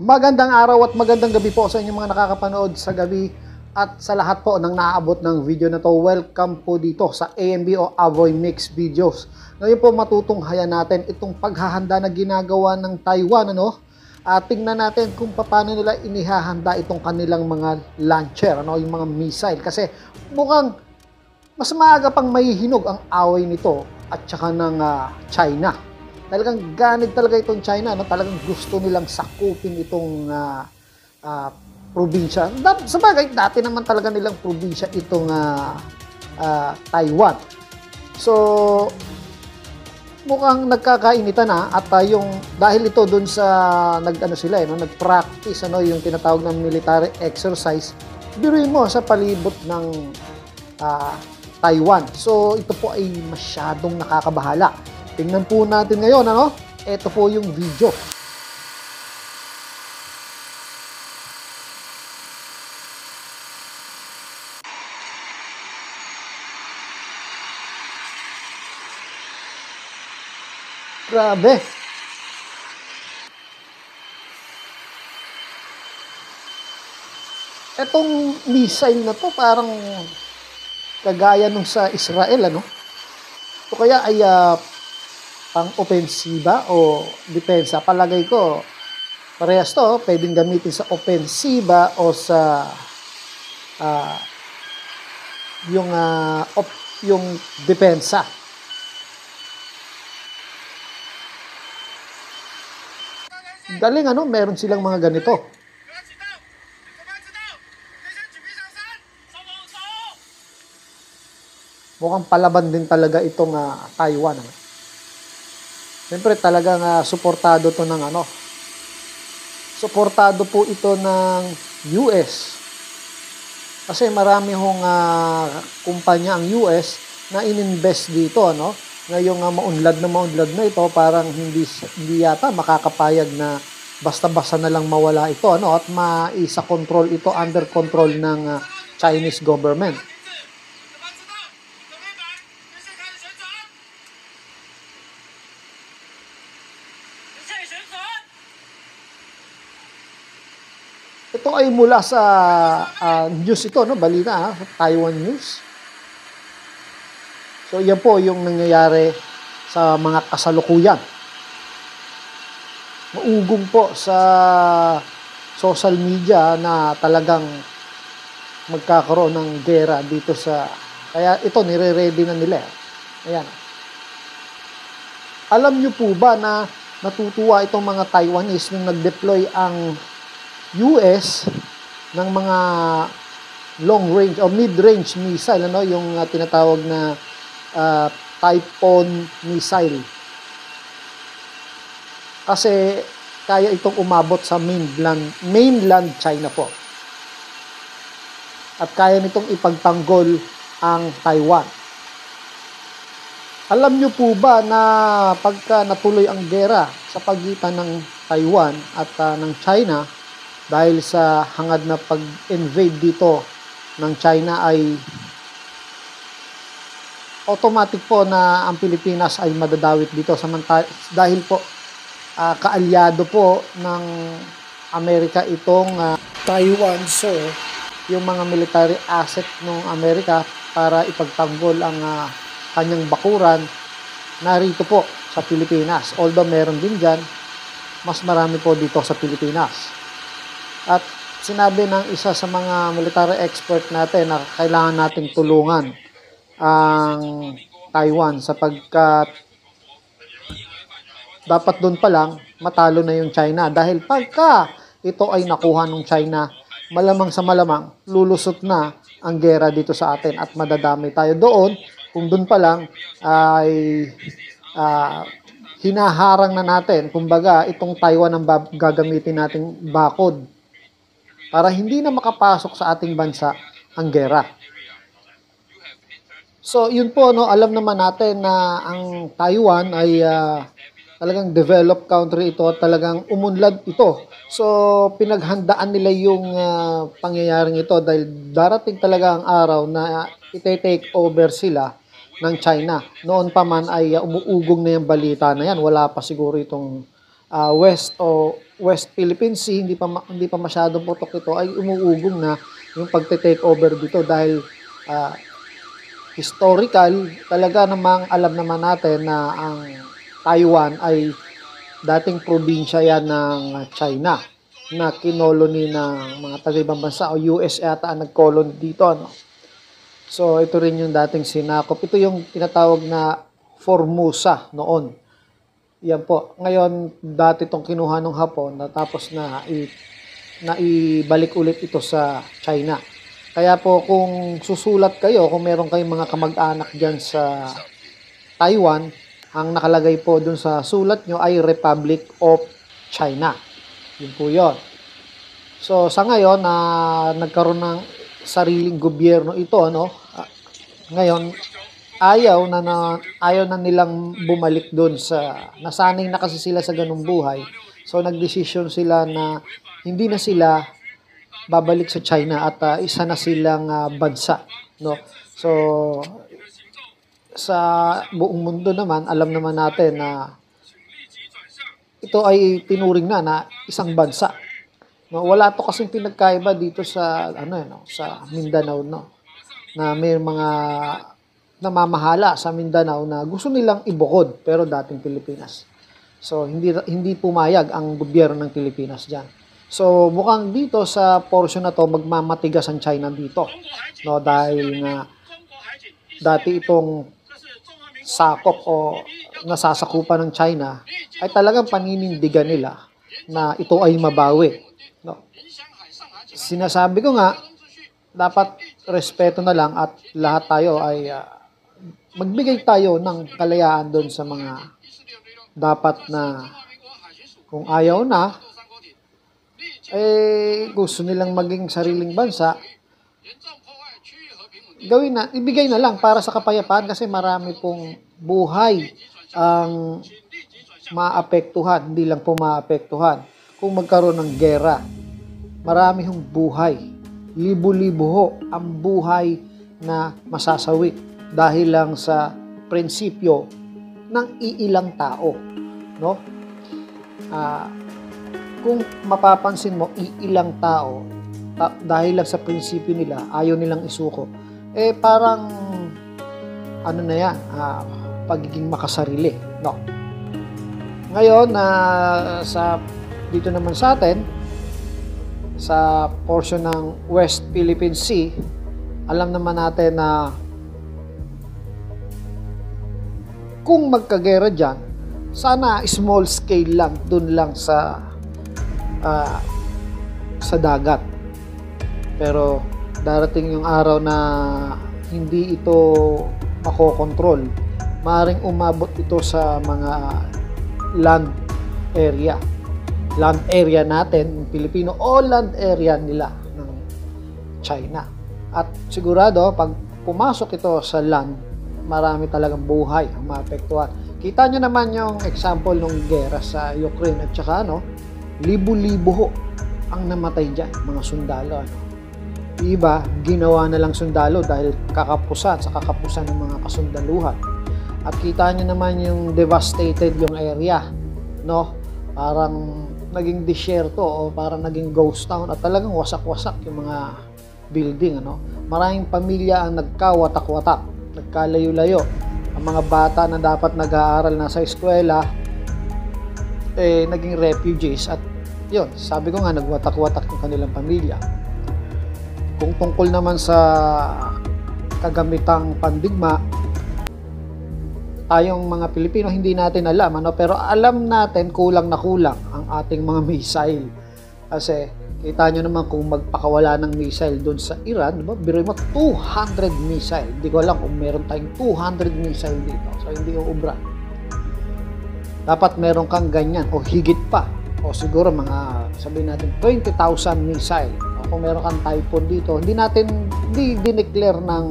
Magandang araw at magandang gabi po sa inyong mga nakakapanood sa gabi at sa lahat po ng naaabot ng video na to. Welcome po dito sa AMB o Avoy Mix Videos. Ngayon po matutunghayan natin itong paghahanda na ginagawa ng Taiwan, tingnan natin kung paano nila inihahanda itong kanilang mga launcher, yung mga missile, kasi mukhang mas maaga pang mahihinog ang away nito at saka ng China. Talagang ganid talaga itong China, talagang gusto nilang sakupin itong probinsya. Sabagay, dati naman talaga nilang probinsya itong Taiwan. So, mukhang nagkakainitan na at yung dahil ito dun sa nag-practice yung tinatawag ng military exercise. Biruin mo sa palibot ng Taiwan. So, ito po ay masyadong nakakabahala. Tingnan po natin ngayon, ito po yung video. Grabe. Etong missile na to parang kagaya nung sa Israel, Ito kaya ay pang-opensiba o depensa. Palagay ko, parehas to, pwedeng gamitin sa opensiba o sa yung depensa. Galing, meron silang mga ganito. Mukhang palaban din talaga itong Taiwan. Siyempre talagang suportado to ng suportado po ito ng US. Kasi marami hong kumpanya ang US na ininvest dito, ngayong maunlad na ito, parang hindi yata makakapayag na basta-basta na lang mawala ito, at maisa control ito, under control ng Chinese government. Ito ay mula sa news ito, balita, Taiwan News. So, yan po yung nangyayari sa mga kasalukuyan. Maugong po sa social media na talagang magkakaroon ng gera dito sa... Kaya ito, nire-ready na nila. Ayan. Alam nyo po ba na natutuwa itong mga Taiwanese nung nag-deploy ang US ng mga long range o mid-range missile, yung tinatawag na Typhoon missile. Kasi kaya itong umabot sa mainland China po. At kaya nitong ipagtanggol ang Taiwan. Alam nyo po ba na pagka natuloy ang gera sa pagitan ng Taiwan at ng China, dahil sa hangad na pag-invade dito ng China, ay automatic po na ang Pilipinas ay madadawit dito dahil po kaalyado po ng Amerika itong Taiwan. So, yung mga military asset ng Amerika para ipagtanggol ang kanyang bakuran narito po sa Pilipinas. Although meron din dyan, mas marami po dito sa Pilipinas. At sinabi ng isa sa mga military expert natin na kailangan nating tulungan ang Taiwan sapagkat dapat doon pa lang matalo na yung China. Dahil pagka ito ay nakuha ng China, malamang sa malamang lulusot na ang gera dito sa atin at madadamay tayo doon kung doon pa lang ay hinaharang na natin. Kumbaga, itong Taiwan ang gagamitin nating bakod para hindi na makapasok sa ating bansa ang gera. So, yun po, alam naman natin na ang Taiwan ay talagang developed country ito at talagang umunlad ito. So, pinaghandaan nila yung pangyayaring ito dahil darating talaga ang araw na ite-take over sila ng China. Noon pa man ay umuugong na yung balita na yan. Wala pa siguro itong West o West Philippine Sea, hindi pa masyadong putok ito, ay umuugong na yung pagte-take over dito dahil historical, talaga namang alam naman natin na ang Taiwan ay dating probinsya yan ng China na kinolony ng mga taga-ibang bansa o US yata ang nag-colony dito, no? So ito rin yung dating sinakop. Ito yung tinatawag na Formosa noon. Yan po. Ngayon, dati itong kinuha ng Hapon, tapos na ibalik ulit ito sa China. Kaya po kung susulat kayo, kung meron kayong mga kamag-anak dyan sa Taiwan, ang nakalagay po dun sa sulat nyo ay Republic of China. Yun po yun. So sa ngayon, nagkaroon ng sariling gobyerno ito, no? Ngayon, ayaw na nilang bumalik doon sa nasanay na kasi sila sa ganung buhay. So nagdesisyon sila na hindi na sila babalik sa China at isa na silang bansa, no? So sa buong mundo naman, alam naman natin na ito ay tinuring na isang bansa. No, wala to kasing pinagkaiba dito sa sa Mindanao, no. Na may mga namamahala sa Mindanao na gusto nilang ibukod pero dating Pilipinas. So hindi pumayag ang gobyerno ng Pilipinas diyan. So mukhang dito sa portion na to magmamatigas ang China dito, no, dahil nga dati itong sakop o nasasakupan ng China ay talagang paninindigan nila na ito ay mabawi, no. Sinasabi ko nga, dapat respeto na lang at lahat tayo ay magbigay tayo ng kalayaan doon sa mga dapat na kung ayaw na, gusto nilang maging sariling bansa, ibigay na lang para sa kapayapaan kasi marami pong buhay ang maapektuhan, hindi lang po maapektuhan. Kung magkaroon ng gera, marami hong buhay, libo-libo ho ang buhay na masasawi dahil lang sa prinsipyo ng iilang tao, no? Kung mapapansin mo, iilang tao, dahil lang sa prinsipyo nila, ayaw nilang isuko, parang ano na yan, pagiging makasarili, no? Ngayon, dito naman sa atin, sa portion ng West Philippine Sea, alam naman natin na kung magkagera dyan, sana small scale lang, dun lang sa dagat. Pero darating yung araw na hindi ito makokontrol. Maaaring umabot ito sa mga land area. Land area natin, Pilipino, o land area nila ng China. At sigurado, pag pumasok ito sa land, marami talagang buhay ang maapektuhan. Kita nyo naman yung example ng gera sa Ukraine at saka libo-libo ho ang namatay dyan, mga sundalo. Iba, ginawa na lang sundalo dahil kakapusan ng mga kasundaluhan. At kita nyo naman yung devastated yung area, no? Parang naging disyerto o parang naging ghost town at talagang wasak-wasak yung mga building, Maraming pamilya ang nagkawatak-watak, nagkalayo-layo. Ang mga bata na dapat nag-aaral na sa eskwela, naging refugees at yun, sabi ko nga, nagwatak-watak yung kanilang pamilya. Kung tungkol naman sa kagamitang pandigma, tayong mga Pilipino hindi natin alam, pero alam natin kulang na kulang ang ating mga missile. Kasi kita nyo naman kung magpakawala ng missile doon sa Iran, diba? Biro mo 200 missile. Hindi ko alam kung meron tayong 200 missile dito. So hindi uubra. Dapat meron kang ganyan o higit pa. O siguro mga sabihin natin 20,000 missile. O kung meron kang Typhoon dito, hindi dineclare ng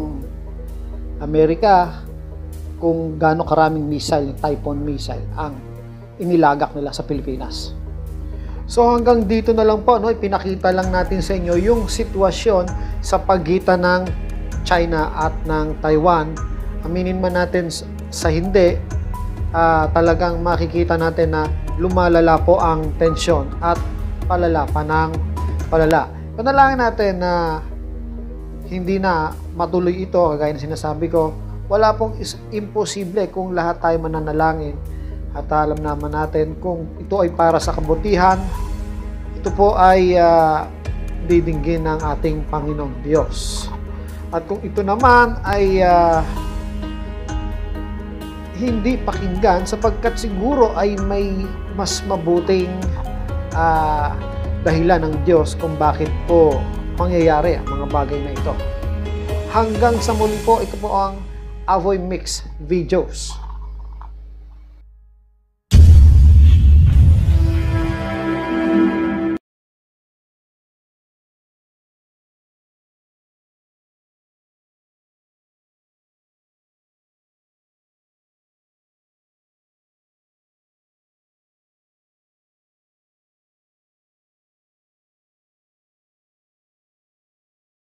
Amerika kung gaano karaming missile, yung Typhoon missile ang inilagak nila sa Pilipinas. So hanggang dito na lang po, ipinakita lang natin sa inyo yung sitwasyon sa pagitan ng China at ng Taiwan. Aminin man natin sa hindi, talagang makikita natin na lumalala po ang tensyon at palala pa ng palala. Panalangin natin na hindi na matuloy ito, kagaya ng sinasabi ko. Wala pong imposible kung lahat tayo mananalangin at alam naman natin kung ito ay para sa kabutihan, ito po ay didinggin ng ating Panginoong Diyos. At kung ito naman ay hindi pakinggan, sapagkat siguro ay may mas mabuting dahilan ng Diyos kung bakit po mangyayari ang mga bagay na ito. Hanggang sa muli po, ito po ang Avoy Mix Videos.